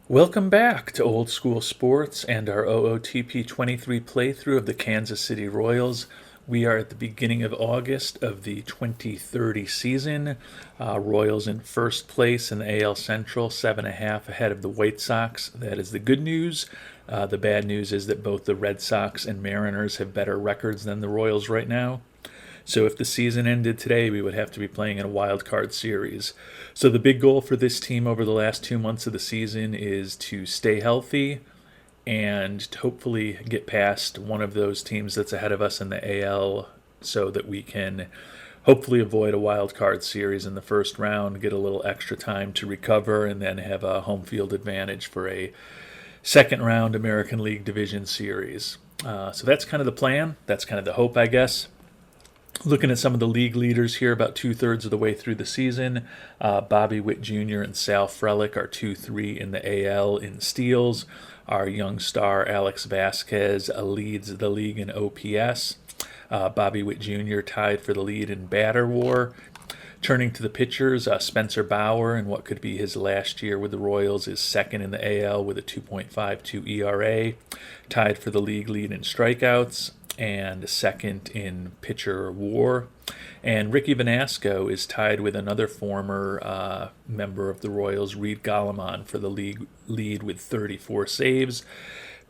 Welcome back to Old School Sports and our OOTP 23 playthrough of the Kansas City Royals. We are at the beginning of August of the 2030 season. Royals in first place in the AL Central, 7.5 ahead of the White Sox. That is the good news. The bad news is that both the Red Sox and Mariners have better records than the Royals right now. So if the season ended today, we would have to be playing in a wild card series. So the big goal for this team over the last 2 months of the season is to stay healthy and hopefully get past one of those teams that's ahead of us in the AL so that we can hopefully avoid a wild card series in the first round, get a little extra time to recover, and then have a home field advantage for a second round American League Division Series. So that's kind of the plan. That's kind of the hope, I guess. Looking at some of the league leaders here, about 2/3 of the way through the season, Bobby Witt Jr. and Sal Frelick are 2-3 in the AL in steals. Our young star Alex Vasquez leads the league in OPS. Bobby Witt Jr. tied for the lead in batter war. Turning to the pitchers, Spencer Bauer, in what could be his last year with the Royals, is second in the AL with a 2.52 ERA, tied for the league lead in strikeouts, and second in pitcher war. And Ricky Vanasco is tied with another former member of the Royals, Reed Gallimon, for the league lead with 34 saves.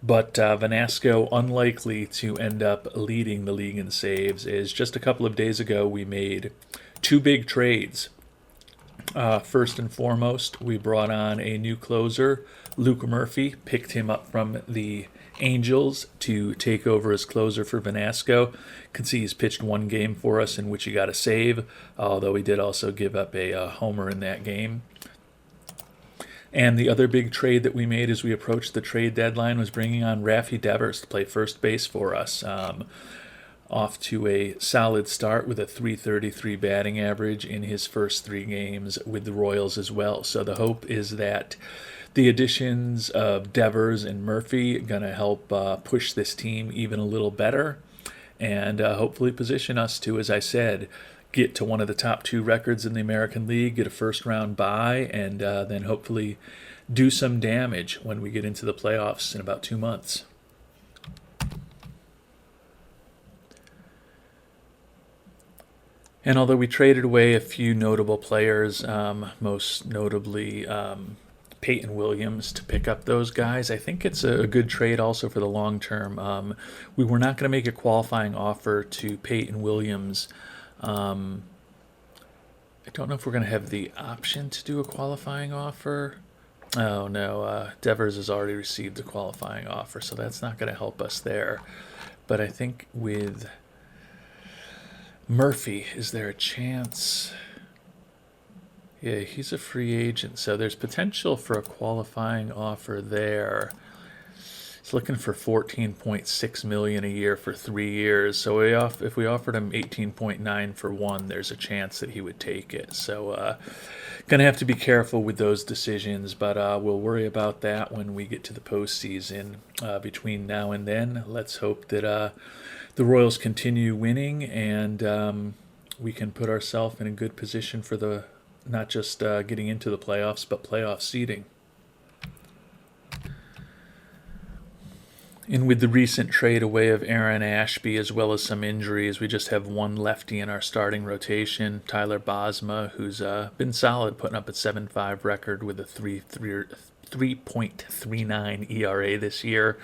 But Vanasco, unlikely to end up leading the league in saves, is just a couple of days ago we made two big trades. First and foremost, we brought on a new closer, Luke Murphy, picked him up from the Angels to take over as closer for Vanasco. Can see he's pitched one game for us in which he got a save, although he did also give up a homer in that game. And the other big trade that we made as we approached the trade deadline was bringing on Rafi Devers to play first base for us. Off to a solid start with a .333 batting average in his first 3 games with the Royals as well. So the hope is that the additions of Devers and Murphy are going to help push this team even a little better and hopefully position us to, as I said, get to one of the top 2 records in the American League, get a first-round bye, and then hopefully do some damage when we get into the playoffs in about 2 months. And although we traded away a few notable players, most notably Peyton Williams, to pick up those guys, I think it's a good trade also for the long term. We were not going to make a qualifying offer to Peyton Williams. I don't know if we're going to have the option to do a qualifying offer. Oh, no, Devers has already received a qualifying offer, so that's not going to help us there. But I think with Murphy, is there a chance? Yeah, he's a free agent, so there's potential for a qualifying offer there. He's looking for $14.6 million a year for 3 years. So if we offered him $18.9 for 1, there's a chance that he would take it. So gonna have to be careful with those decisions, but we'll worry about that when we get to the postseason. Between now and then, let's hope that the Royals continue winning and we can put ourselves in a good position for the not just getting into the playoffs, but playoff seeding. And with the recent trade away of Aaron Ashby, as well as some injuries, we just have one lefty in our starting rotation, Tyler Bosma, who's been solid, putting up a 7.5 record with a 3.39 ERA this year.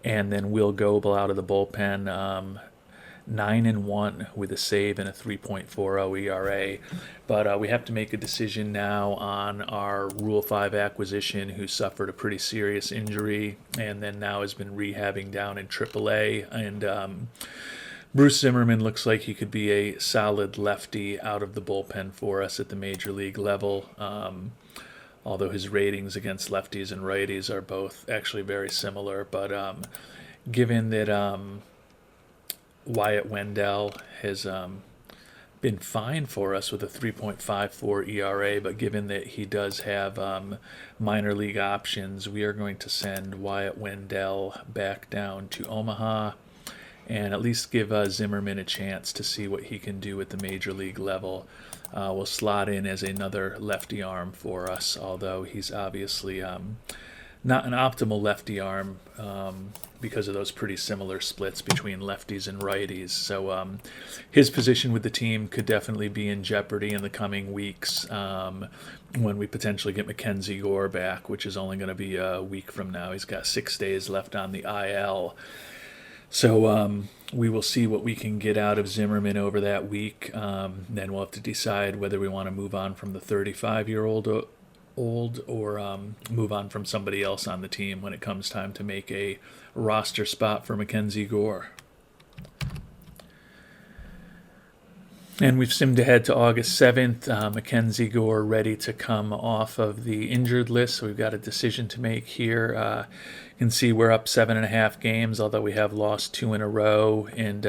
And then Will Goebel out of the bullpen, 9-1 with a save and a 3.40 ERA. But we have to make a decision now on our Rule 5 acquisition, who suffered a pretty serious injury and then now has been rehabbing down in AAA. And Bruce Zimmerman looks like he could be a solid lefty out of the bullpen for us at the major league level. Although his ratings against lefties and righties are both actually very similar. But given that Wyatt Wendell has been fine for us with a 3.54 ERA, but given that he does have minor league options, we are going to send Wyatt Wendell back down to Omaha and at least give Zimmerman a chance to see what he can do at the major league level. Will slot in as another lefty arm for us, although he's obviously not an optimal lefty arm because of those pretty similar splits between lefties and righties. So his position with the team could definitely be in jeopardy in the coming weeks when we potentially get Mackenzie Gore back, which is only going to be a week from now. He's got 6 days left on the IL. So we will see what we can get out of Zimmerman over that week. Then we'll have to decide whether we want to move on from the 35-year-old or move on from somebody else on the team when it comes time to make a roster spot for Mackenzie Gore. And we've simmed ahead to August 7th. Mackenzie Gore ready to come off of the injured list. So we've got a decision to make here. You can see we're up 7.5 games, although we have lost 2 in a row. And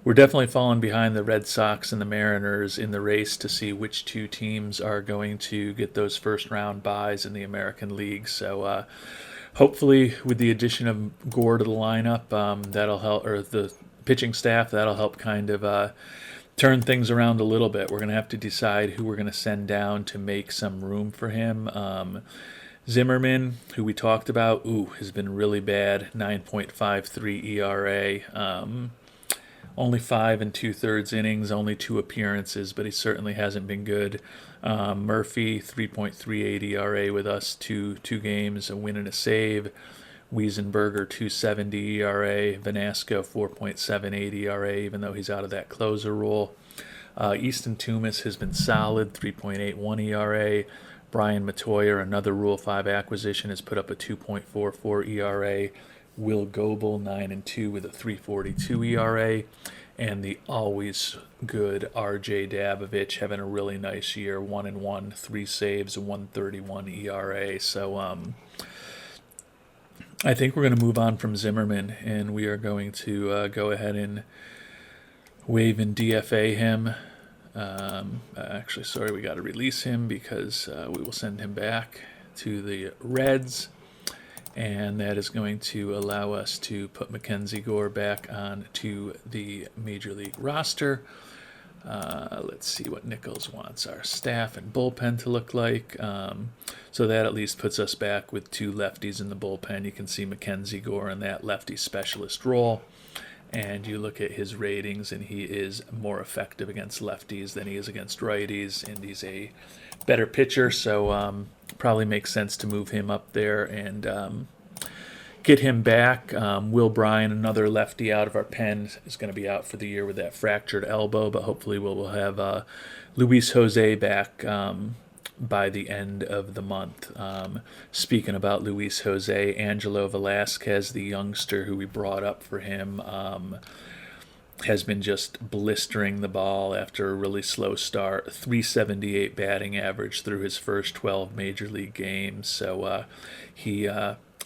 we're definitely falling behind the Red Sox and the Mariners in the race to see which 2 teams are going to get those first-round byes in the American League. So hopefully with the addition of Gore to the lineup, that'll help, or the pitching staff, that'll help kind of turn things around a little bit. We're going to have to decide who we're going to send down to make some room for him. Zimmerman, who we talked about, has been really bad, 9.53 ERA. Only 5 2/3 innings, only 2 appearances, but he certainly hasn't been good. Murphy, 3.38 ERA with us, two games, a win and a save. Wiesenberger, 2.70 ERA. Vanasco, 4.78 ERA, even though he's out of that closer role. Easton Tumas has been solid, 3.81 ERA. Brian Matoyer, another Rule 5 acquisition, has put up a 2.44 ERA. Will Goebel, 9-2 with a 3.42 ERA. And the always good R.J. Dabovich having a really nice year, 1-1, 3 saves, 1.31 ERA. So I think we're going to move on from Zimmerman, and we are going to go ahead and waive and DFA him. Actually, we got to release him because we will send him back to the Reds, and that is going to allow us to put Mackenzie Gore back on to the Major League roster. Let's see what Nichols wants our staff and bullpen to look like. So that at least puts us back with 2 lefties in the bullpen. You can see Mackenzie Gore in that lefty specialist role. And you look at his ratings, and he is more effective against lefties than he is against righties. And he's a better pitcher, so probably makes sense to move him up there and get him back. Will Bryan, another lefty out of our pen, is going to be out for the year with that fractured elbow, but hopefully we'll have Luis Jose back by the end of the month. Speaking about Luis Jose, Angelo Velasquez, the youngster who we brought up for him, has been just blistering the ball after a really slow start. 378 batting average through his first 12 Major League games. So he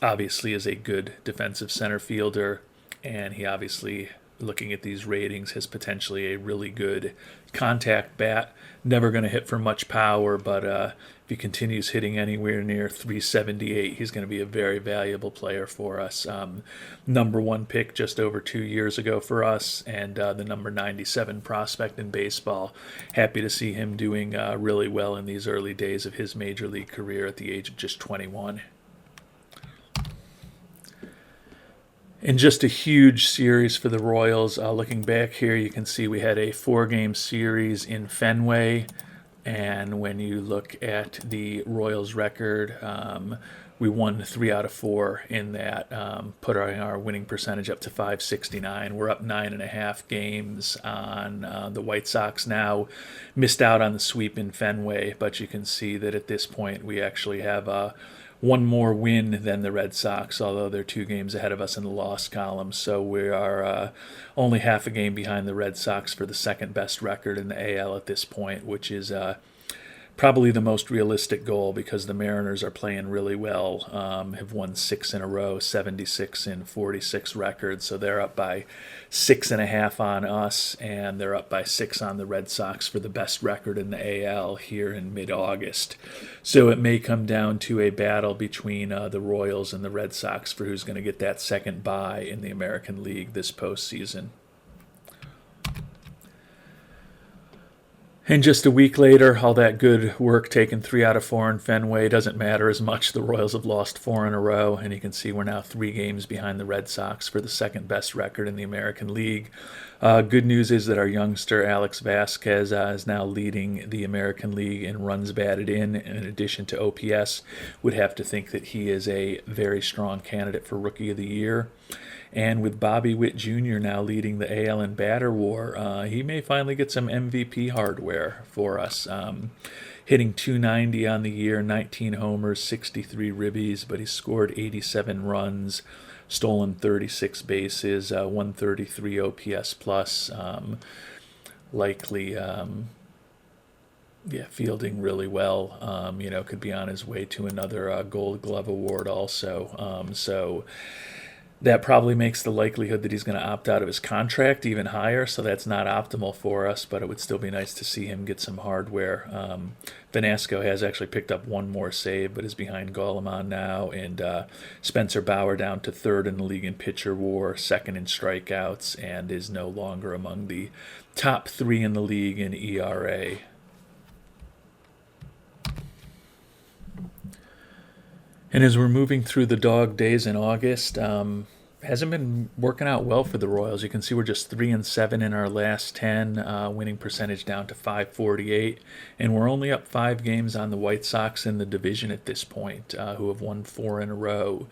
obviously is a good defensive center fielder, and he obviously, looking at these ratings, has potentially a really good contact bat. Never going to hit for much power, but if he continues hitting anywhere near 378, he's going to be a very valuable player for us. Number 1 pick just over 2 years ago for us, and the number 97 prospect in baseball. Happy to see him doing really well in these early days of his Major League career at the age of just 21. And just a huge series for the Royals. Looking back here, you can see we had a 4-game series in Fenway. And when you look at the Royals record, we won 3 out of 4 in that, putting our winning percentage up to .569. We're up 9.5 games on the White Sox now. Missed out on the sweep in Fenway, but you can see that at this point we actually have one more win than the Red Sox, although they're 2 games ahead of us in the loss column. So we are only half a game behind the Red Sox for the second best record in the AL at this point, which is probably the most realistic goal because the Mariners are playing really well, have won 6 in a row, 76 in 46 records. So they're up by 6.5 on us, and they're up by 6 on the Red Sox for the best record in the AL here in mid-August. So it may come down to a battle between the Royals and the Red Sox for who's going to get that second bye in the American League this postseason. And just a week later, all that good work taking 3 out of 4 in Fenway doesn't matter as much. The Royals have lost 4 in a row, and you can see we're now 3 games behind the Red Sox for the second best record in the American League. Good news is that our youngster Alex Vasquez is now leading the American League in runs batted in addition to OPS. Would have to think that he is a very strong candidate for Rookie of the Year. And with Bobby Witt Jr. now leading the AL in batter war, he may finally get some MVP hardware for us. Hitting .290 on the year, 19 homers, 63 ribbies, but he scored 87 runs, stolen 36 bases, 133 OPS plus. Likely, fielding really well. Could be on his way to another Gold Glove award also. So that probably makes the likelihood that he's going to opt out of his contract even higher, so that's not optimal for us, but it would still be nice to see him get some hardware. Velasquez has actually picked up one more save, but is behind Goleman now, and Spencer Bauer down to third in the league in pitcher war, second in strikeouts, and is no longer among the top 3 in the league in ERA. And as we're moving through the dog days in August, hasn't been working out well for the Royals. You can see we're just 3-7 in our last 10, winning percentage down to .548, and we're only up 5 games on the White Sox in the division at this point, who have won 4 in a row.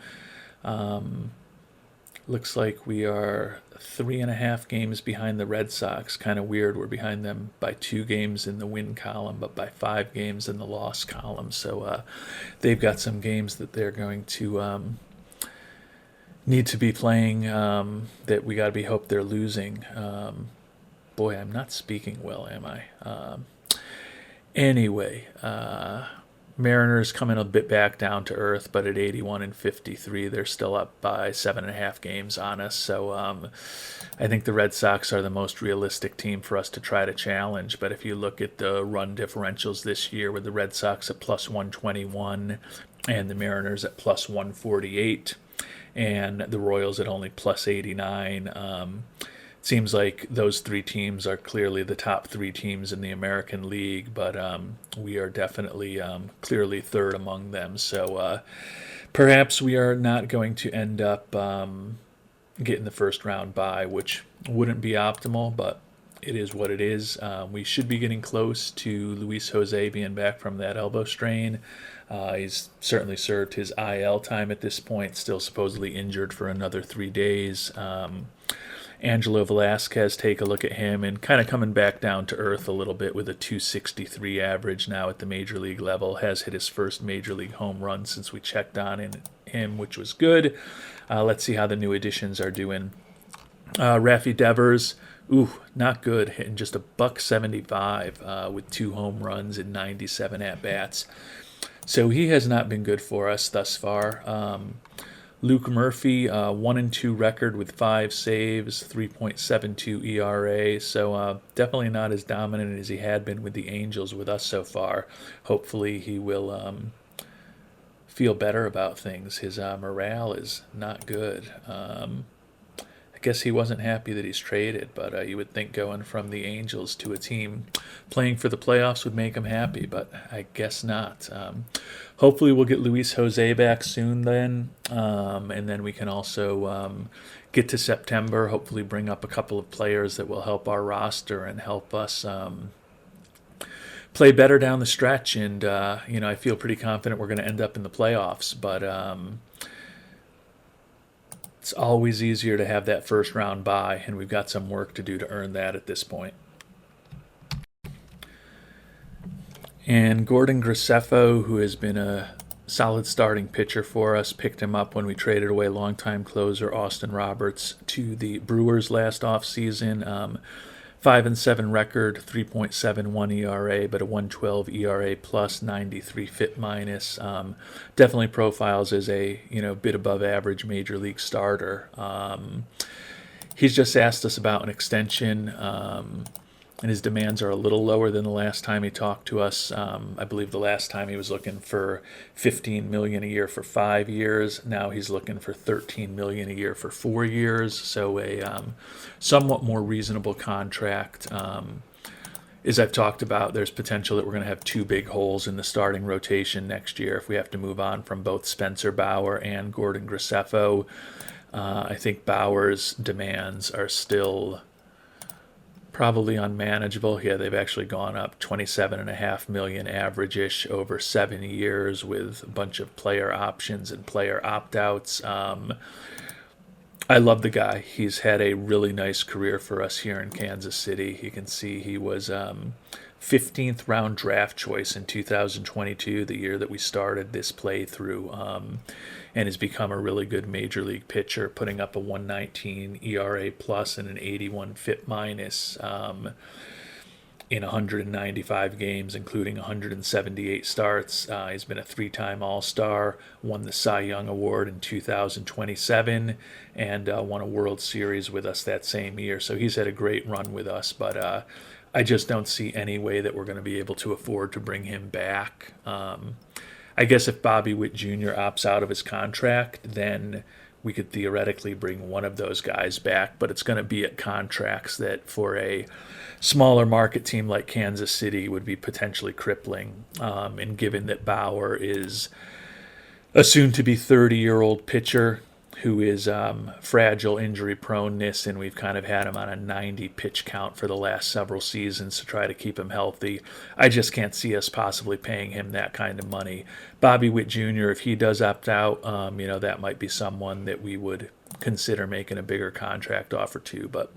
Looks like we are 3.5 games behind the Red Sox. Kind of weird. We're behind them by 2 games in the win column, but by 5 games in the loss column. So they've got some games that they're going to need to be playing that we got to be hope they're losing. Boy, I'm not speaking well, am I? Anyway, Mariners coming a bit back down to earth, but at 81 and 53, they're still up by 7.5 games on us. So I think the Red Sox are the most realistic team for us to try to challenge. But if you look at the run differentials this year, with the Red Sox at plus 121 and the Mariners at plus 148 and the Royals at only plus 89, seems like those 3 teams are clearly the top 3 teams in the American League, but we are definitely clearly third among them. So perhaps we are not going to end up getting the first round bye, which wouldn't be optimal, but it is what it is. We should be getting close to Luis Jose being back from that elbow strain. He's certainly served his IL time at this point, still supposedly injured for another 3 days. Angelo Velasquez, take a look at him, and kind of coming back down to earth a little bit with a .263 average now at the major league level. Has hit his first major league home run since we checked on him, which was good. Let's see how the new additions are doing. Rafi Devers, not good, hitting just a .175 with 2 home runs and 97 at-bats. So he has not been good for us thus far. Luke Murphy, 1-2 record with 5 saves, 3.72 ERA. So definitely not as dominant as he had been with the Angels with us so far. Hopefully he will feel better about things. His morale is not good. I guess he wasn't happy that he's traded, but you would think going from the Angels to a team playing for the playoffs would make him happy, but I guess not. Hopefully we'll get Luis Jose back soon then, and then we can also get to September, hopefully bring up a couple of players that will help our roster and help us play better down the stretch. And, I feel pretty confident we're going to end up in the playoffs, but it's always easier to have that first round bye, and we've got some work to do to earn that at this point. And Gordon Graceffo, who has been a solid starting pitcher for us, picked him up when we traded away longtime closer Austin Roberts to the Brewers last offseason. 5-7 record, 3.71 ERA, but a 1.12 ERA plus, 93 FIP minus. Definitely profiles as a bit above average major league starter. He's just asked us about an extension, and his demands are a little lower than the last time he talked to us. I believe the last time he was looking for $15 million a year for 5 years. Now he's looking for $13 million a year for 4 years. So a somewhat more reasonable contract. as I've talked about, there's potential that we're going to have two big holes in the starting rotation next year if we have to move on from both Spencer Bauer and Gordon Graceffo. I think Bauer's demands are still probably unmanageable. Yeah, they've actually gone up $27.5 million average-ish over 7 years with a bunch of player options and player opt-outs. I love the guy. He's had a really nice career for us here in Kansas City. You can see he was 15th round draft choice in 2022, the year that we started this playthrough, and has become a really good major league pitcher, putting up a 119 ERA plus and an 81 FIP minus in 195 games, including 178 starts. He's been a three-time All-Star, won the Cy Young Award in 2027, and won a World Series with us that same year. So he's had a great run with us, but I just don't see any way that we're going to be able to afford to bring him back. I guess if Bobby Witt Jr. opts out of his contract, then we could theoretically bring one of those guys back, but it's going to be at contracts that for a smaller market team like Kansas City would be potentially crippling. And given that Bauer is a soon-to-be 30-year-old pitcher who is fragile injury proneness, and we've kind of had him on a 90 pitch count for the last several seasons to try to keep him healthy, I just can't see us possibly paying him that kind of money. Bobby Witt Jr., if he does opt out, that might be someone that we would consider making a bigger contract offer to. But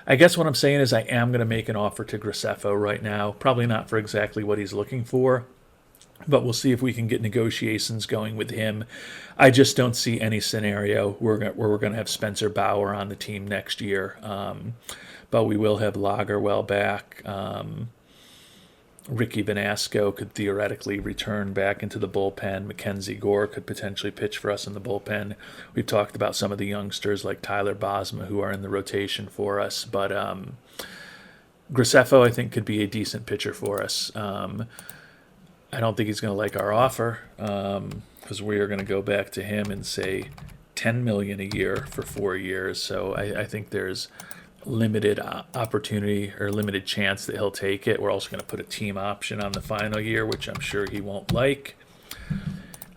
I guess what I'm saying is I am going to make an offer to Graceffo right now. Probably not for exactly what he's looking for, but we'll see if we can get negotiations going with him. I just don't see any scenario where we're going to have Spencer Bauer on the team next year. But we will have Lagerwell back. Ricky Vanasco could theoretically return back into the bullpen. Mackenzie Gore could potentially pitch for us in the bullpen. We've talked about some of the youngsters like Tyler Bosma who are in the rotation for us. But Graceffo, I think, could be a decent pitcher for us. I don't think he's going to like our offer because we are going to go back to him and say $10 million a year for 4 years. So I think there's limited opportunity or limited chance that he'll take it. We're also going to put a team option on the final year, which I'm sure he won't like.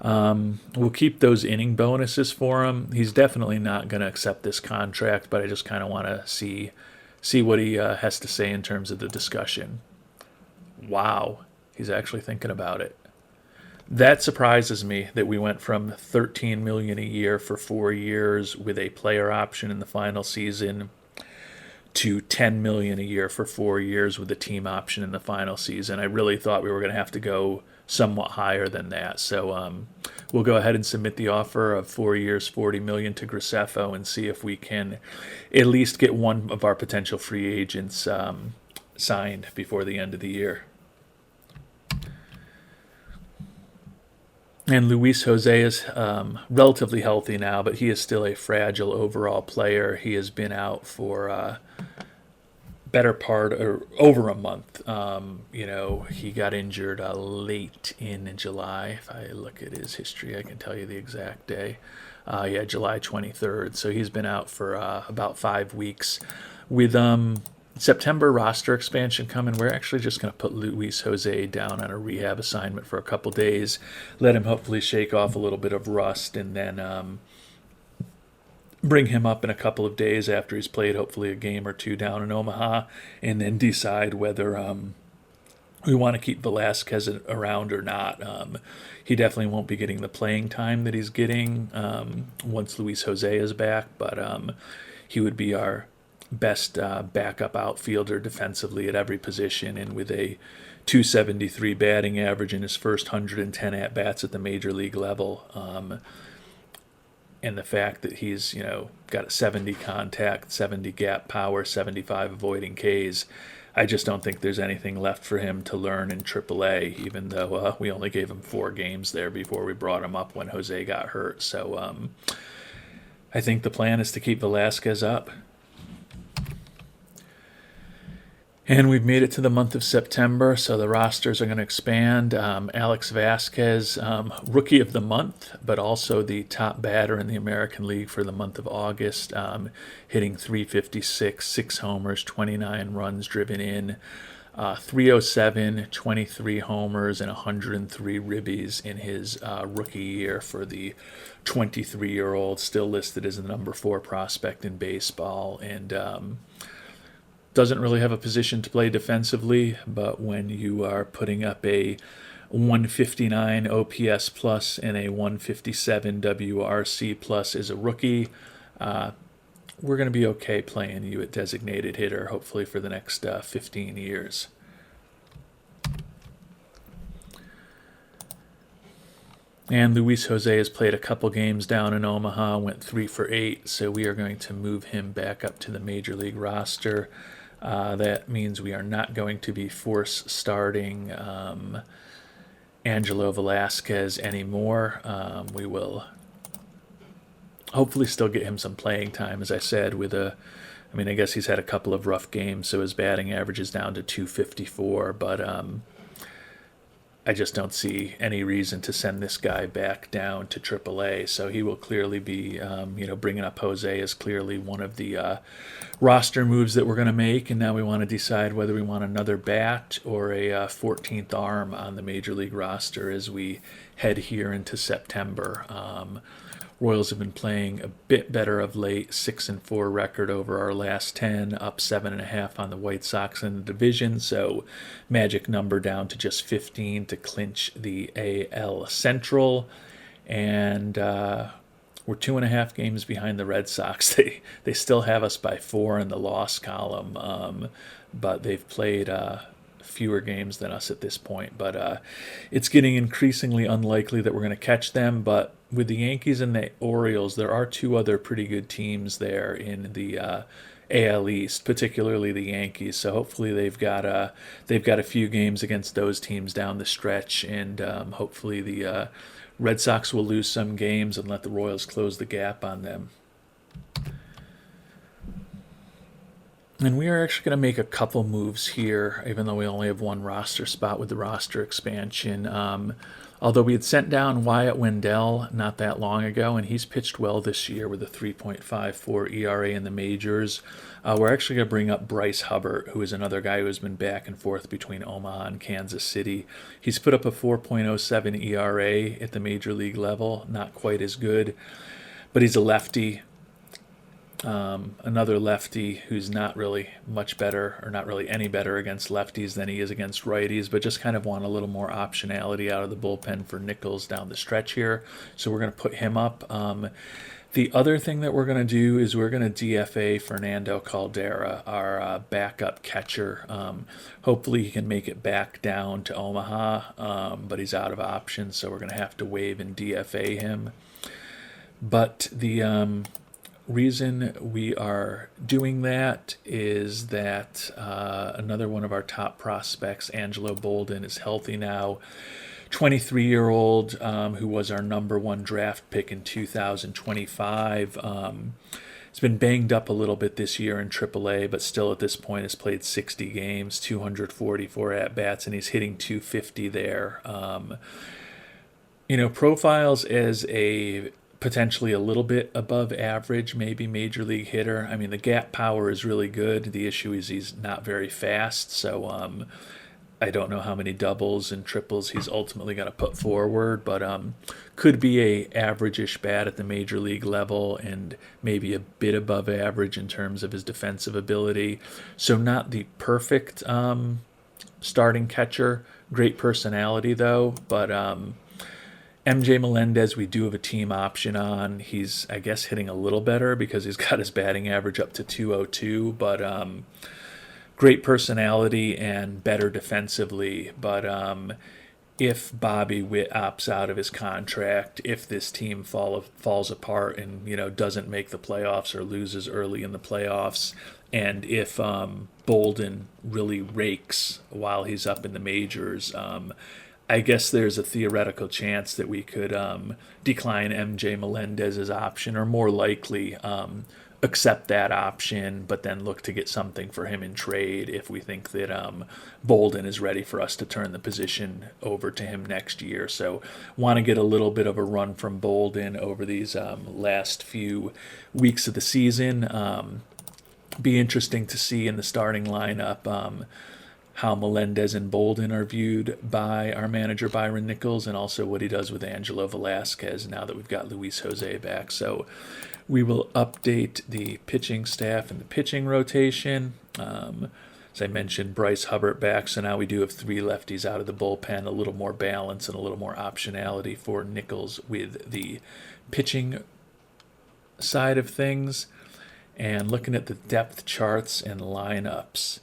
We'll keep those inning bonuses for him. He's definitely not going to accept this contract, but I just kind of want to see what he has to say in terms of the discussion. Wow, he's actually thinking about it. That surprises me that we went from $13 million a year for 4 years with a player option in the final season to $10 million a year for 4 years with a team option in the final season. I really thought we were going to have to go somewhat higher than that. So we'll go ahead and submit the offer of 4 years, $40 million to Graceffo and see if we can at least get one of our potential free agents signed before the end of the year. And Luis Jose is relatively healthy now, but he is still a fragile overall player. He has been out for better part or over a month. He got injured late in July. If I look at his history, I can tell you the exact day. July 23rd. So he's been out for about 5 weeks. With September roster expansion coming, we're actually just going to put Luis Jose down on a rehab assignment for a couple days, let him hopefully shake off a little bit of rust, and then bring him up in a couple of days after he's played hopefully a game or two down in Omaha, and then decide whether we want to keep Velasquez around or not. He definitely won't be getting the playing time that he's getting once Luis Jose is back, but he would be our best backup outfielder defensively at every position, and with a .273 batting average in his first 110 at-bats at the major league level, and the fact that he's got a 70 contact, 70 gap power, 75 avoiding Ks, I just don't think there's anything left for him to learn in AAA, even though we only gave him 4 games there before we brought him up when Jose got hurt. So I think the plan is to keep Velasquez up. And we've made it to the month of September, so the rosters are going to expand. Alex Vasquez, Rookie of the Month, but also the top batter in the American League for the month of August, hitting .356, 6 homers, 29 runs driven in. .307, 23 homers, and 103 ribbies in his rookie year for the 23-year-old, still listed as the number 4 prospect in baseball, and doesn't really have a position to play defensively, but when you are putting up a 159 OPS plus and a 157 WRC plus as a rookie, we're going to be okay playing you at designated hitter, hopefully for the next 15 years. And Luis Jose has played a couple games down in Omaha, went 3 for 8, so we are going to move him back up to the Major League roster. That means we are not going to be force starting Angelo Velasquez anymore. We will hopefully still get him some playing time, as I said, I guess he's had a couple of rough games, so his batting average is down to .254, but I just don't see any reason to send this guy back down to AAA. So he will clearly be, bringing up Jose is clearly one of the roster moves that we're going to make. And now we want to decide whether we want another bat or a 14th arm on the Major League roster as we head here into September. Royals have been playing a bit better of late, 6-4 record over our last 10, up 7.5 on the White Sox in the division, so magic number down to just 15 to clinch the AL Central, and we're 2.5 games behind the Red Sox. They still have us by 4 in the loss column, but they've played fewer games than us at this point, but it's getting increasingly unlikely that we're going to catch them. But with the Yankees and the Orioles, there are 2 other pretty good teams there in the AL East, particularly the Yankees. So hopefully they've got a few games against those teams down the stretch, and hopefully the Red Sox will lose some games and let the Royals close the gap on them. And we are actually going to make a couple moves here, even though we only have 1 roster spot with the roster expansion. Although we had sent down Wyatt Wendell not that long ago, and he's pitched well this year with a 3.54 ERA in the majors. We're actually going to bring up Bryce Hubbart, who is another guy who has been back and forth between Omaha and Kansas City. He's put up a 4.07 ERA at the major league level, not quite as good, but he's a lefty. Another lefty who's not really much better, or not really any better against lefties than he is against righties, but just kind of want a little more optionality out of the bullpen for Nichols down the stretch here. So we're going to put him up. The other thing that we're going to do is we're going to DFA Fernando Caldera, our backup catcher. Hopefully he can make it back down to Omaha, but he's out of options, so we're going to have to waive and DFA him. But the reason we are doing that is that another one of our top prospects, Angelo Bolden, is healthy now. 23-year-old who was our number 1 draft pick in 2025. He's been banged up a little bit this year in AAA, but still at this point has played 60 games, 244 at-bats, and he's hitting .250 there. Profiles as a potentially a little bit above average, maybe major league hitter. I mean, the gap power is really good. The issue is he's not very fast, so I don't know how many doubles and triples he's ultimately going to put forward, but could be a average-ish bat at the major league level and maybe a bit above average in terms of his defensive ability. So not the perfect starting catcher. Great personality, though, but MJ Melendez, we do have a team option on. He's, I guess, hitting a little better because he's got his batting average up to .202, but great personality and better defensively. But if Bobby Witt opts out of his contract, if this team falls apart and doesn't make the playoffs or loses early in the playoffs, and if Bolden really rakes while he's up in the majors, I guess there's a theoretical chance that we could decline MJ Melendez's option, or more likely accept that option, but then look to get something for him in trade if we think that Bolden is ready for us to turn the position over to him next year. So want to get a little bit of a run from Bolden over these last few weeks of the season. Be interesting to see in the starting lineup how Melendez and Bolden are viewed by our manager Byron Nichols, and also what he does with Angelo Velasquez now that we've got Luis Jose back. So we will update the pitching staff and the pitching rotation. As I mentioned, Bryce Hubbard back, so now we do have 3 lefties out of the bullpen, a little more balance and a little more optionality for Nichols with the pitching side of things. And looking at the depth charts and lineups,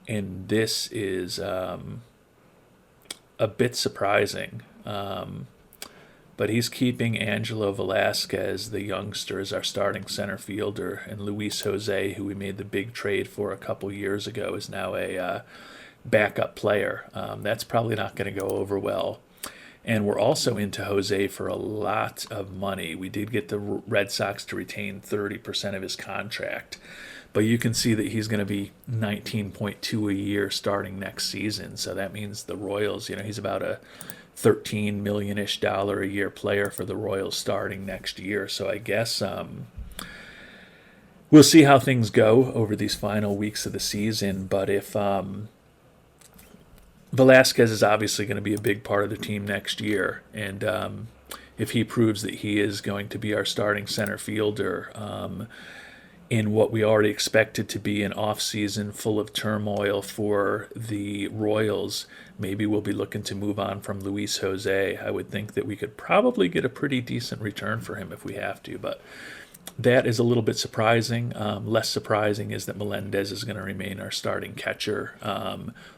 and this is a bit surprising. But he's keeping Angelo Velasquez, the youngster, as our starting center fielder, and Luis Jose, who we made the big trade for a couple years ago, is now a backup player. That's probably not going to go over well. And we're also into Jose for a lot of money. We did get the Red Sox to retain 30% of his contract. But you can see that he's going to be 19.2 a year starting next season. So that means the Royals, he's about a $13 million-ish a year player for the Royals starting next year. So I guess we'll see how things go over these final weeks of the season. But if Velasquez is obviously going to be a big part of the team next year, and if he proves that he is going to be our starting center fielder in what we already expected to be an off-season full of turmoil for the Royals, maybe we'll be looking to move on from Luis Jose. I would think that we could probably get a pretty decent return for him if we have to, but that is a little bit surprising. Less surprising is that Melendez is going to remain our starting catcher.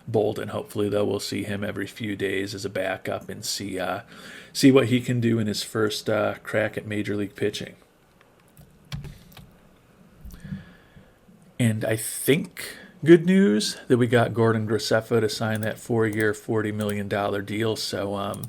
Bolden, hopefully, though, we'll see him every few days as a backup and see what he can do in his first crack at Major League pitching. And I think good news that we got Gordon Graceffo to sign that 4-year, $40 million deal. So a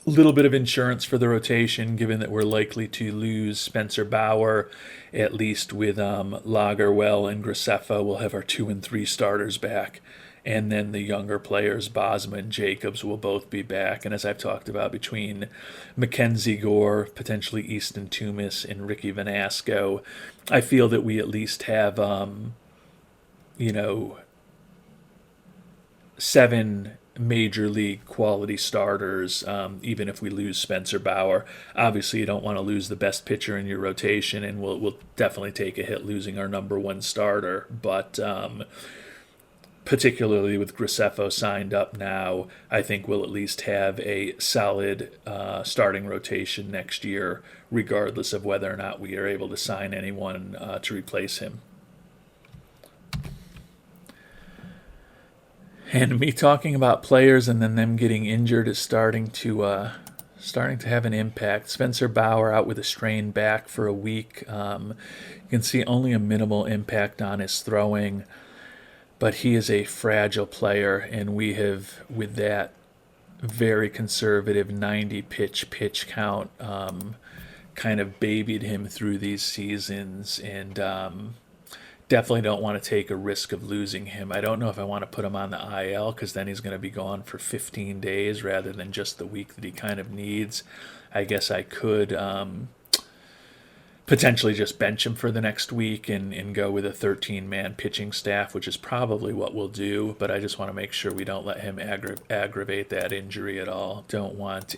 little bit of insurance for the rotation, given that we're likely to lose Spencer Bauer, at least with Lagerwell and Graceffo. We'll have our 2 and 3 starters back. And then the younger players, Bosma and Jacobs, will both be back. And as I've talked about, between Mackenzie Gore, potentially Easton Tumis, and Ricky Vanasco, I feel that we at least have, 7 major league quality starters, even if we lose Spencer Bauer. Obviously, you don't want to lose the best pitcher in your rotation, and we'll definitely take a hit losing our number 1 starter. But particularly with Graceffo signed up now, I think we'll at least have a solid starting rotation next year, regardless of whether or not we are able to sign anyone to replace him. And me talking about players and then them getting injured is starting to have an impact. Spencer Bauer out with a strained back for a week. You can see only a minimal impact on his throwing. But he is a fragile player, and we have, with that very conservative 90-pitch count, kind of babied him through these seasons, and definitely don't want to take a risk of losing him. I don't know if I want to put him on the IL, because then he's going to be gone for 15 days rather than just the week that he kind of needs. I guess I could potentially just bench him for the next week and go with a 13-man pitching staff, which is probably what we'll do, but I just want to make sure we don't let him aggravate that injury at all. Don't want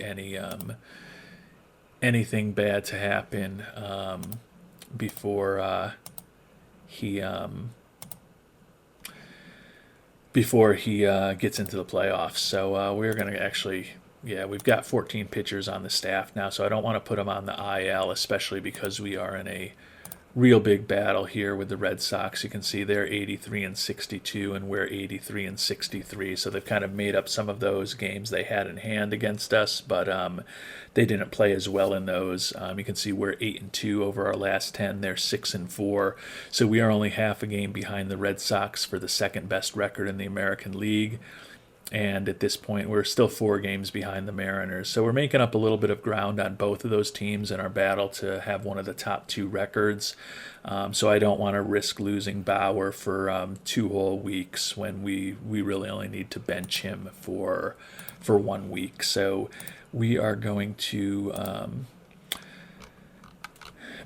anything bad to happen before he gets into the playoffs. So we're going to actually... Yeah, we've got 14 pitchers on the staff now, so I don't want to put them on the IL, especially because we are in a real big battle here with the Red Sox. You can see they're 83 and 62, and we're 83 and 63, so they've kind of made up some of those games they had in hand against us, but they didn't play as well in those. You can see we're 8 and 2 over our last 10. They're 6 and 4, so we are only half a game behind the Red Sox for the second best record in the American League. And at this point, we're still 4 games behind the Mariners. So we're making up a little bit of ground on both of those teams in our battle to have one of the top 2 records. So I don't want to risk losing Bauer for 2 whole weeks when we really only need to bench him for 1 week. So we are going to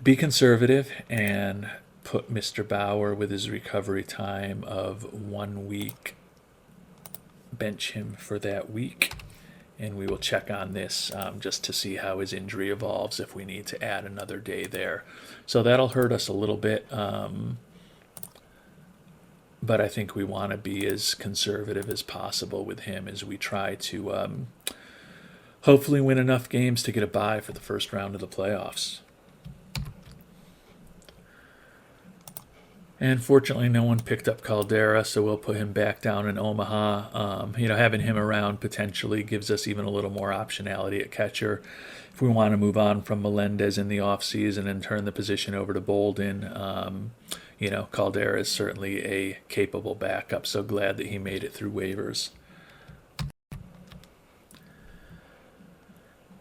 be conservative and put Mr. Bauer with his recovery time of 1 week bench him for that week. And we will check on this just to see how his injury evolves if we need to add another day there. So that'll hurt us a little bit. But I think we want to be as conservative as possible with him as we try to hopefully win enough games to get a bye for the first round of the playoffs. And fortunately, no one picked up Caldera, so we'll put him back down in Omaha. Having him around potentially gives us even a little more optionality at catcher. If we want to move on from Melendez in the offseason and turn the position over to Bolden, Caldera is certainly a capable backup. So glad that he made it through waivers.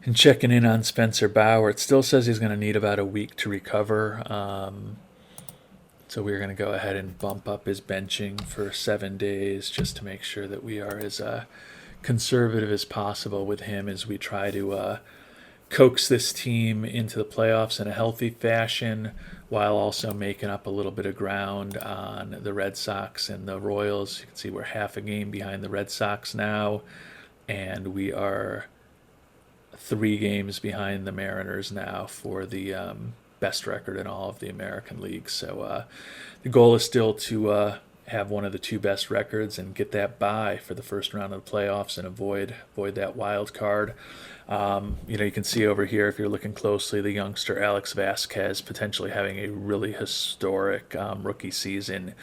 And checking in on Spencer Bauer, it still says he's going to need about a week to recover. So we're going to go ahead and bump up his benching for 7 days just to make sure that we are as conservative as possible with him as we try to coax this team into the playoffs in a healthy fashion while also making up a little bit of ground on the Red Sox and the Royals. You can see we're half a game behind the Red Sox now, and we are 3 games behind the Mariners now for the best record in all of the American League. So the goal is still to have one of the 2 best records and get that bye for the first round of the playoffs and avoid that wild card. You can see over here, if you're looking closely, the youngster Alex Vasquez potentially having a really historic rookie season.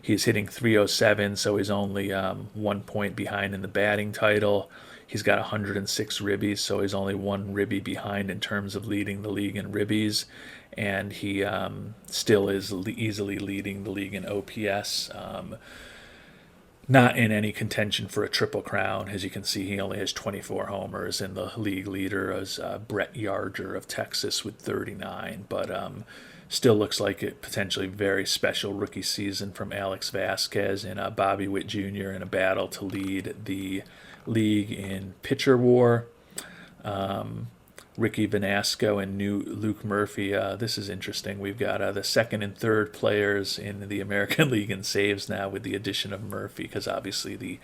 He's hitting .307, so he's only 1 point behind in the batting title. He's got 106 ribbies, so he's only 1 ribby behind in terms of leading the league in ribbies. And he still is easily leading the league in OPS. Not in any contention for a triple crown. As you can see, he only has 24 homers, and the league leader is Brett Yarger of Texas with 39. But still looks like a potentially very special rookie season from Alex Vasquez and Bobby Witt Jr. in a battle to lead the league in pitcher war. Ricky Vanasco and Luke Murphy. This is interesting. We've got the second and third players in the American League in saves now with the addition of Murphy, because obviously the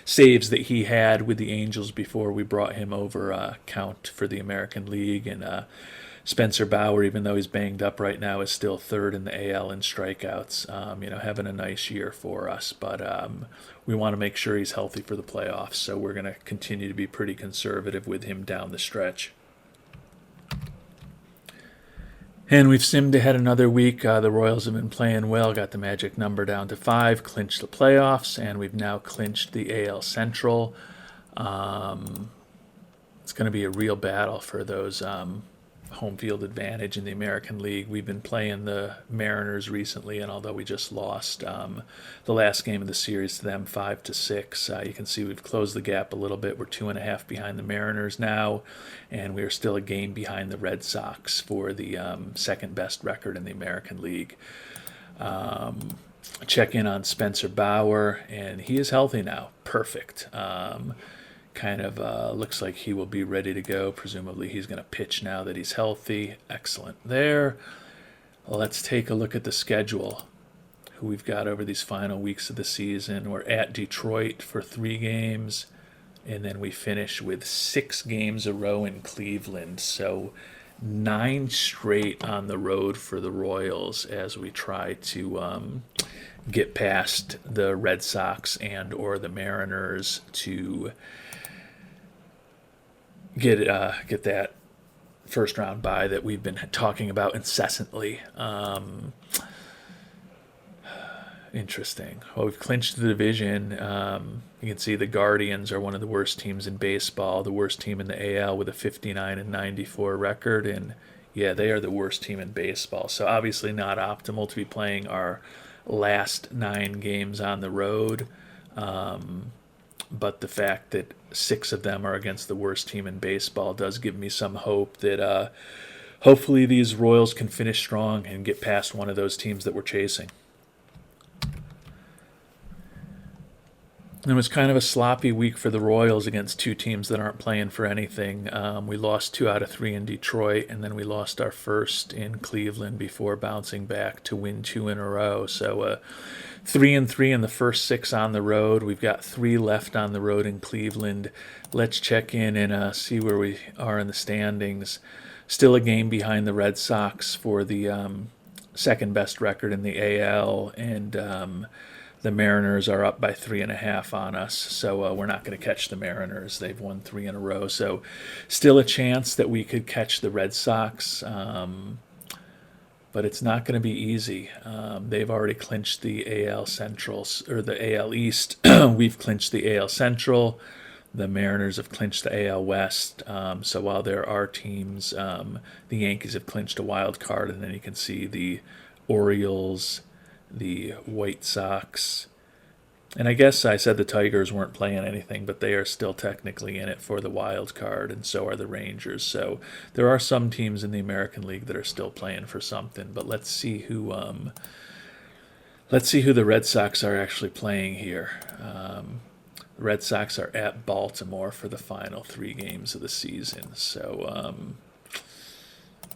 saves that he had with the Angels before we brought him over count for the American League. And Spencer Bauer, even though he's banged up right now, is still third in the AL in strikeouts. Having a nice year for us, but we want to make sure he's healthy for the playoffs. So we're going to continue to be pretty conservative with him down the stretch. And we've simmed ahead another week. The Royals have been playing well, got the magic number down to 5, clinched the playoffs, and we've now clinched the AL Central. It's going to be a real battle for those home field advantage in the American League. We've been playing the Mariners recently, and although we just lost the last game of the series to them 5-6, you can see we've closed the gap a little bit. We're 2.5 behind the Mariners now, and we're still a game behind the Red Sox for the second best record in the American League. Check in on Spencer Bauer, and he is healthy now. Perfect. Looks like he will be ready to go. Presumably he's going to pitch now that he's healthy. Excellent there. Let's take a look at the schedule, who we've got over these final weeks of the season. We're at Detroit for 3 games, and then we finish with 6 games a row in Cleveland. So 9 straight on the road for the Royals as we try to get past the Red Sox and or the Mariners to get that first round bye that we've been talking about incessantly. Interesting. Well, we've clinched the division. You can see the Guardians are one of the worst teams in baseball, the worst team in the AL with a 59-94 record, and yeah, they are the worst team in baseball. So obviously not optimal to be playing our last 9 games on the road. But the fact that 6 of them are against the worst team in baseball does give me some hope that hopefully these Royals can finish strong and get past one of those teams that we're chasing. It was kind of a sloppy week for the Royals against two teams that aren't playing for anything. We lost 2 out of 3 in Detroit, and then we lost our first in Cleveland before bouncing back to win 2 in a row. So 3-3 in the first 6 on the road. We've got 3 left on the road in Cleveland. Let's check in and see where we are in the standings. Still a game behind the Red Sox for the second best record in the AL, and the Mariners are up by 3.5 on us, so we're not going to catch the Mariners. They've won 3 in a row, so still a chance that we could catch the Red Sox, but it's not going to be easy. They've already clinched the AL Central, or the AL East. We've clinched the AL Central. The Mariners have clinched the AL West. So while there are teams, the Yankees have clinched a wild card, and then you can see the Orioles, the White Sox, and I guess I said the Tigers weren't playing anything, but they are still technically in it for the wild card, and so are the Rangers. So there are some teams in the American League that are still playing for something. But let's see who the Red Sox are actually playing here. The Red Sox are at Baltimore for the final 3 games of the season. So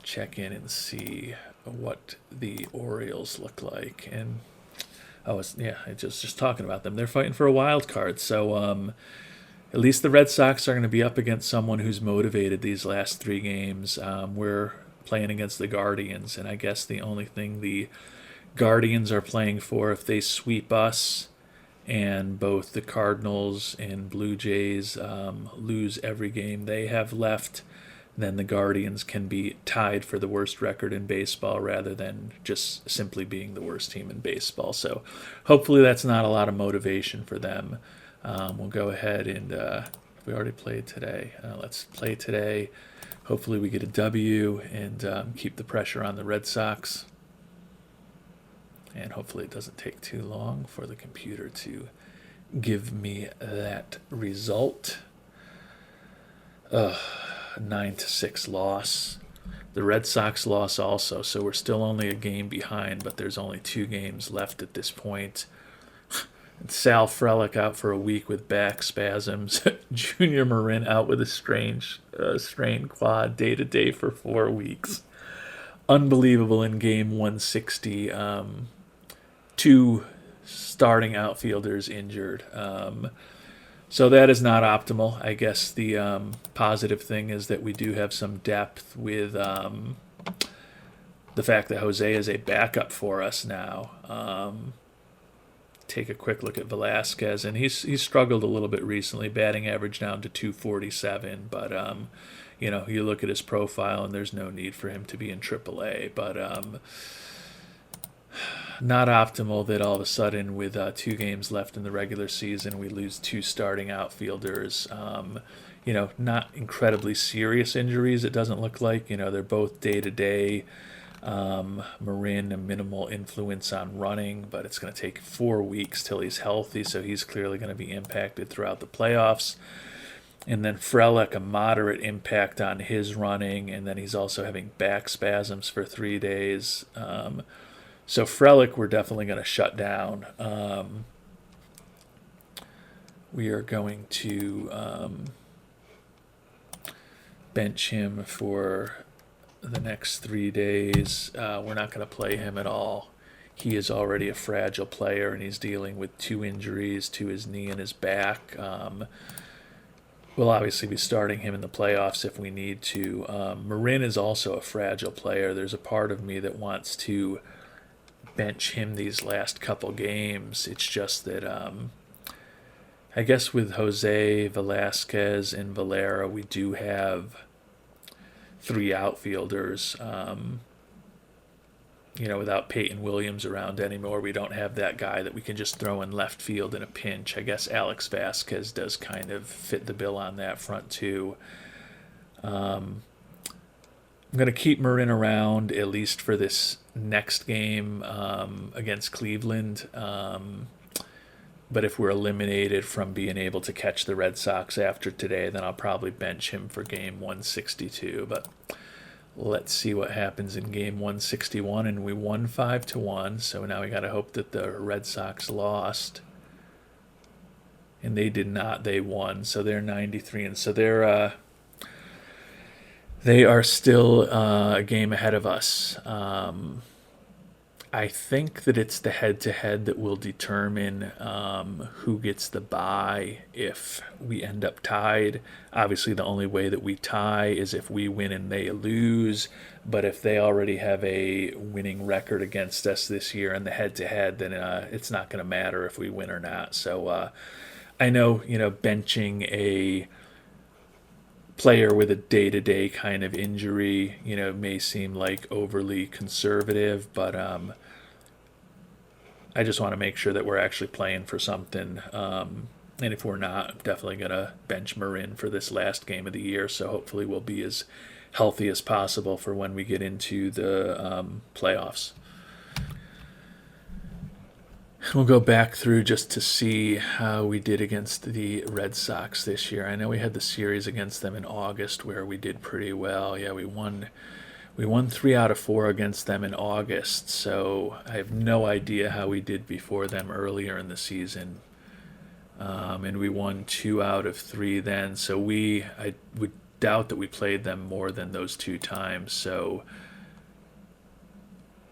check in and see what the Orioles look like. And I just talking about them. They're fighting for a wild card. So at least the Red Sox are going to be up against someone who's motivated these last 3 games. We're playing against the Guardians, and I guess the only thing the Guardians are playing for, if they sweep us and both the Cardinals and Blue Jays lose every game they have left, then the Guardians can be tied for the worst record in baseball rather than just simply being the worst team in baseball. So hopefully that's not a lot of motivation for them. We'll go ahead and we already played today. Let's play today. Hopefully we get a W and keep the pressure on the Red Sox. And hopefully it doesn't take too long for the computer to give me that result. 9-6 loss. The Red Sox loss also, so we're still only a game behind, but there's only 2 games left at this point. Sal Frelick out for a week with back spasms. Junior Marin out with a strained quad day-to-day for 4 weeks. Unbelievable in game 160. 2 starting outfielders injured. So that is not optimal. I guess the positive thing is that we do have some depth with the fact that Jose is a backup for us now. Take a quick look at Velasquez, and he's struggled a little bit recently, batting average down to 247. But you look at his profile, and there's no need for him to be in AAA. But not optimal that all of a sudden with 2 games left in the regular season we lose 2 starting outfielders. Not incredibly serious injuries, it doesn't look like. They're both day-to-day. Marin, a minimal influence on running, but it's going to take 4 weeks till he's healthy, so he's clearly going to be impacted throughout the playoffs. And then Frelick, a moderate impact on his running, and then he's also having back spasms for 3 days. So Frelick, we're definitely going to shut down. We are going to bench him for the next 3 days. We're not going to play him at all. He is already a fragile player, and he's dealing with 2 injuries to his knee and his back. We'll obviously be starting him in the playoffs if we need to. Marin is also a fragile player. There's a part of me that wants to bench him these last couple games. It's just that I guess with Jose, Velasquez, and Valera, we do have 3 outfielders. Without Peyton Williams around anymore, we don't have that guy that we can just throw in left field in a pinch. I guess Alex Vasquez does kind of fit the bill on that front too. I'm going to keep Marin around at least for this next game against Cleveland. But if we're eliminated from being able to catch the Red Sox after today, then I'll probably bench him for game 162. But let's see what happens in game 161. And we won 5-1. So now we got to hope that the Red Sox lost. and they did not. They won, so they're 93, and so they are still a game ahead of us. I think that it's the head-to-head that will determine who gets the bye if we end up tied. Obviously, the only way that we tie is if we win and they lose. But if they already have a winning record against us this year in the head-to-head, then it's not going to matter if we win or not. So I know, benching a player with a day-to-day kind of injury, may seem like overly conservative, but I just want to make sure that we're actually playing for something. And if we're not, I'm definitely going to bench Marin for this last game of the year, so hopefully we'll be as healthy as possible for when we get into the playoffs. We'll go back through just to see how we did against the Red Sox this year. I know we had the series against them in August where we did pretty well. Yeah, we won 3 out of 4 against them in August, so I have no idea how we did before them earlier in the season. And we won 2 out of 3 then, so I would doubt that we played them more than those 2 times, so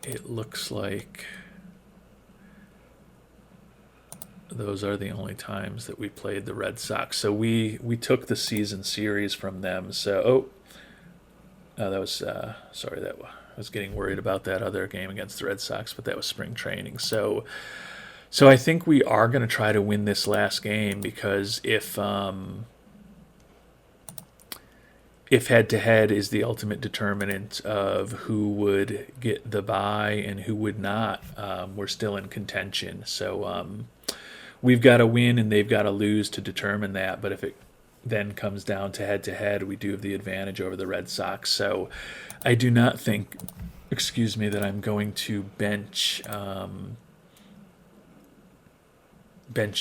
it looks like those are the only times that we played the Red Sox. So we took the season series from them. So that was sorry, that I was getting worried about that other game against the Red Sox, but that was spring training. So I think we are going to try to win this last game, because if head-to-head is the ultimate determinant of who would get the bye and who would not, we're still in contention. So we've got to win and they've got to lose to determine that. But if it then comes down to head-to-head, we do have the advantage over the Red Sox. So I do not think, that I'm going to bench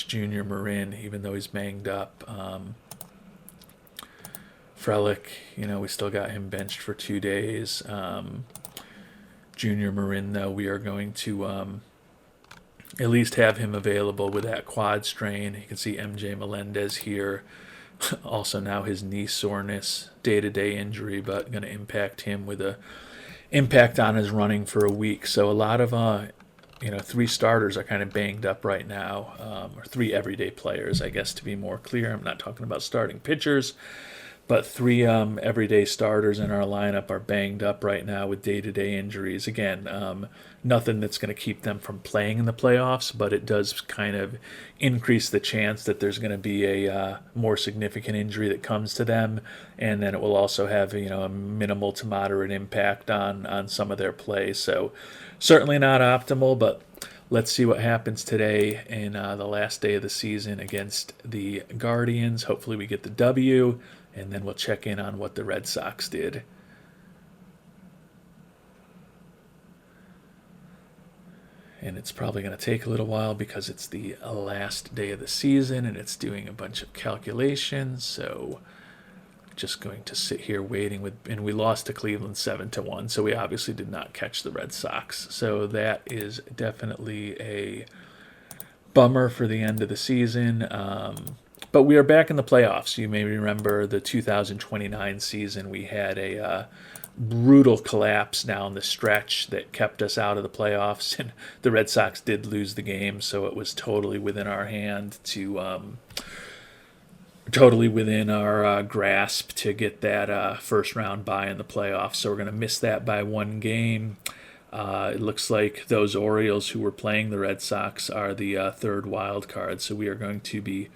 Junior Marin, even though he's banged up. Frelick, we still got him benched for 2 days. Junior Marin, though, we are going to at least have him available with that quad strain. You can see MJ Melendez here. Also now his knee soreness, day-to-day injury, but going to impact him with a impact on his running for a week. So a lot of 3 starters are kind of banged up right now, or 3 everyday players, I guess, to be more clear. I'm not talking about starting pitchers, but 3 everyday starters in our lineup are banged up right now with day-to-day injuries. Again, nothing that's going to keep them from playing in the playoffs, but it does kind of increase the chance that there's going to be a more significant injury that comes to them, and then it will also have a minimal to moderate impact on some of their play. So certainly not optimal, but let's see what happens today in the last day of the season against the Guardians. Hopefully we get the W, and then we'll check in on what the Red Sox did. And it's probably going to take a little while because it's the last day of the season and it's doing a bunch of calculations. So just going to sit here waiting and we lost to Cleveland 7-1. So we obviously did not catch the Red Sox. So that is definitely a bummer for the end of the season. But we are back in the playoffs. You may remember the 2029 season. We had a brutal collapse down the stretch that kept us out of the playoffs, and the Red Sox did lose the game, so it was totally within our hand to totally within our grasp to get that first round bye in the playoffs. So we're going to miss that by 1 game. It looks like those Orioles who were playing the Red Sox are the 3rd wild card, so we are going to be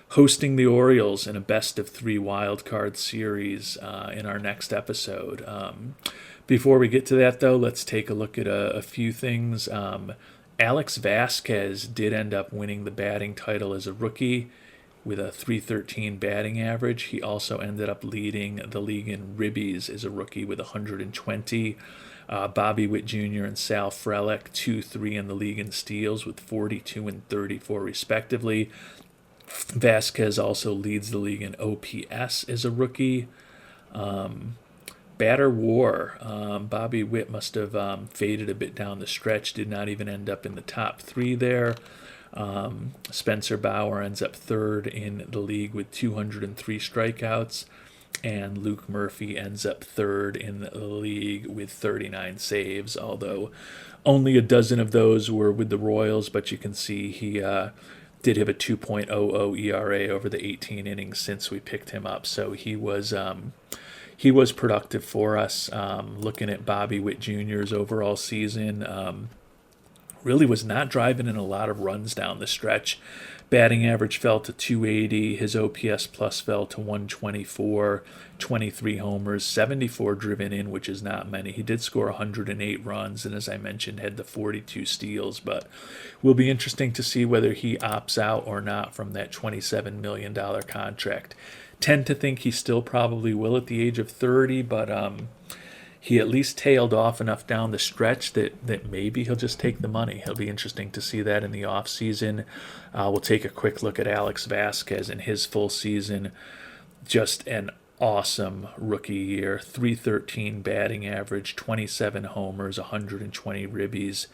hosting the Orioles in a best-of-3 wildcard series in our next episode. Before we get to that, though, let's take a look at a few things. Alex Vasquez did end up winning the batting title as a rookie with a .313 batting average. He also ended up leading the league in ribbies as a rookie with 120. Bobby Witt Jr. and Sal Frelick, 2-3 in the league in steals with 42 and 34 respectively. Vasquez also leads the league in OPS as a rookie. Batter WAR. Bobby Witt must have faded a bit down the stretch, did not even end up in the top 3 there. Spencer Bauer ends up third in the league with 203 strikeouts, and Luke Murphy ends up third in the league with 39 saves, although only a dozen of those were with the Royals, but you can see he did have a 2.00 ERA over the 18 innings since we picked him up, so he was productive for us. Looking at Bobby Witt Jr.'s overall season, really was not driving in a lot of runs down the stretch. Batting average fell to 280. His OPS plus fell to 124. 23 homers, 74 driven in, which is not many. He did score 108 runs, and as I mentioned, had the 42 steals. But will be interesting to see whether he opts out or not from that $27 million contract. Tend to think he still probably will at the age of 30, but he at least tailed off enough down the stretch that maybe he'll just take the money. It'll be interesting to see that in the offseason. We'll take a quick look at Alex Vasquez in his full season. Just an awesome rookie year. 313 batting average, 27 homers, 120 ribbies,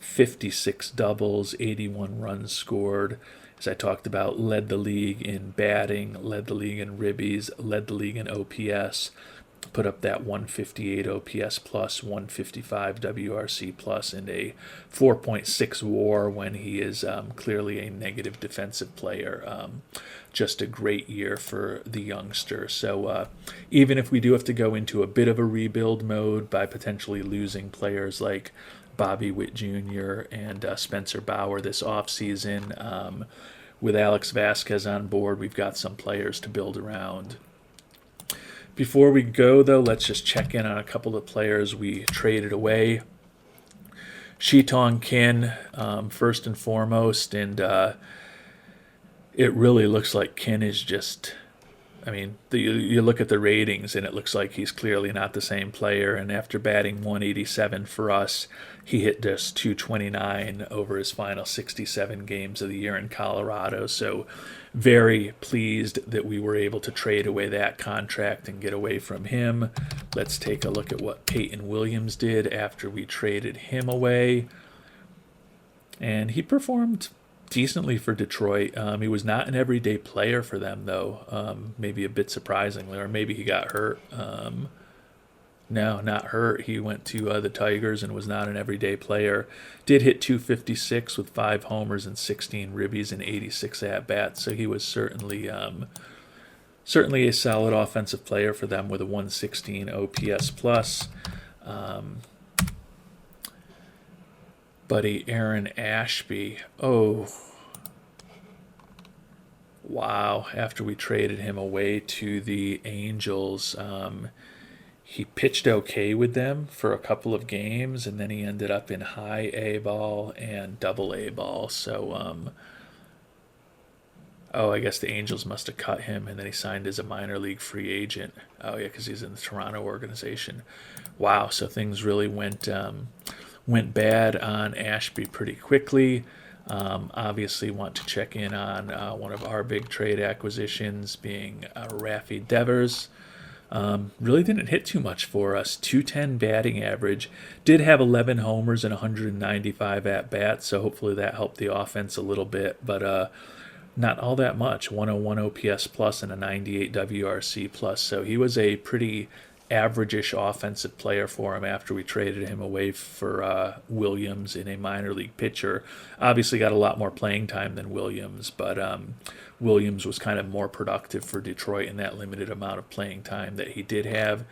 56 doubles, 81 runs scored. As I talked about, led the league in batting, led the league in ribbies, led the league in OPS. Put up that 158 OPS plus, 155 WRC plus, and a 4.6 WAR when he is clearly a negative defensive player. Just a great year for the youngster. So even if we do have to go into a bit of a rebuild mode by potentially losing players like Bobby Witt Jr. and Spencer Bauer this offseason, with Alex Vasquez on board, we've got some players to build around. Before we go, though, let's just check in on a couple of players we traded away. Shitong Kin, first and foremost, and it really looks like Kin is just, you look at the ratings, and it looks like he's clearly not the same player, and after batting 187 for us, he hit just 229 over his final 67 games of the year in Colorado, so very pleased that we were able to trade away that contract and get away from him. Let's take a look at what Peyton Williams did after we traded him away. And he performed decently for Detroit. He was not an everyday player for them, though, maybe a bit surprisingly, or maybe he got hurt. No, not hurt. He went to the Tigers and was not an everyday player. Did hit 256 with 5 homers and 16 ribbies and 86 at-bats, so he was certainly a solid offensive player for them with a 116 OPS plus. Buddy Aaron Ashby, wow, after we traded him away to the Angels, he pitched okay with them for a couple of games, and then he ended up in high A ball and double A ball. So, I guess the Angels must have cut him, and then he signed as a minor league free agent. Oh, yeah, because he's in the Toronto organization. Wow, so things really went bad on Ashby pretty quickly. Obviously want to check in on one of our big trade acquisitions being Rafi Devers. Really didn't hit too much for us. 210 batting average. Did have 11 homers and 195 at-bats, so hopefully that helped the offense a little bit, but not all that much. 101 OPS plus and a 98 WRC plus, so he was a pretty average-ish offensive player for him after we traded him away for Williams in a minor league pitcher. Obviously got a lot more playing time than Williams, but Williams was kind of more productive for Detroit in that limited amount of playing time that he did have.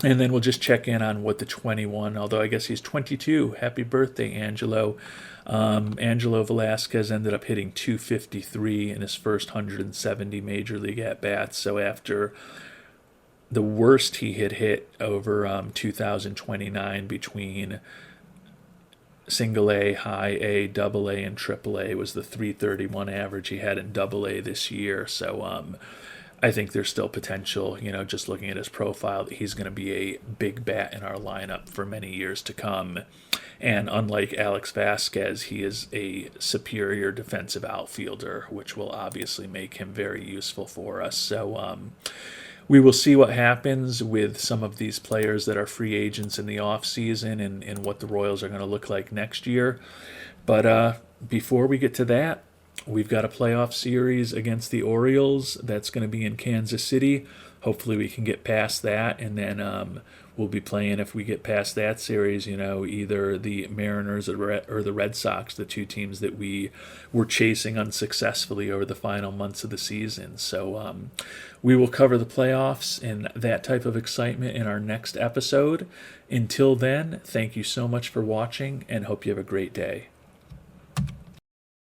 And then we'll just check in on what the 21, although I guess he's 22. Happy birthday, Angelo. Angelo Velasquez ended up hitting 253 in his first 170 major league at-bats, so after the worst he had hit over 2029 between single A, high A, double A, and triple A was the 331 average he had in double A this year. So I think there's still potential, just looking at his profile, that he's going to be a big bat in our lineup for many years to come. And unlike Alex Vasquez, he is a superior defensive outfielder, which will obviously make him very useful for us. So we will see what happens with some of these players that are free agents in the offseason and what the Royals are going to look like next year. But before we get to that, we've got a playoff series against the Orioles that's going to be in Kansas City. Hopefully we can get past that, and then we'll be playing, if we get past that series, either the Mariners or the Red Sox, the two teams that we were chasing unsuccessfully over the final months of the season. So we will cover the playoffs and that type of excitement in our next episode. Until then, thank you so much for watching, and hope you have a great day.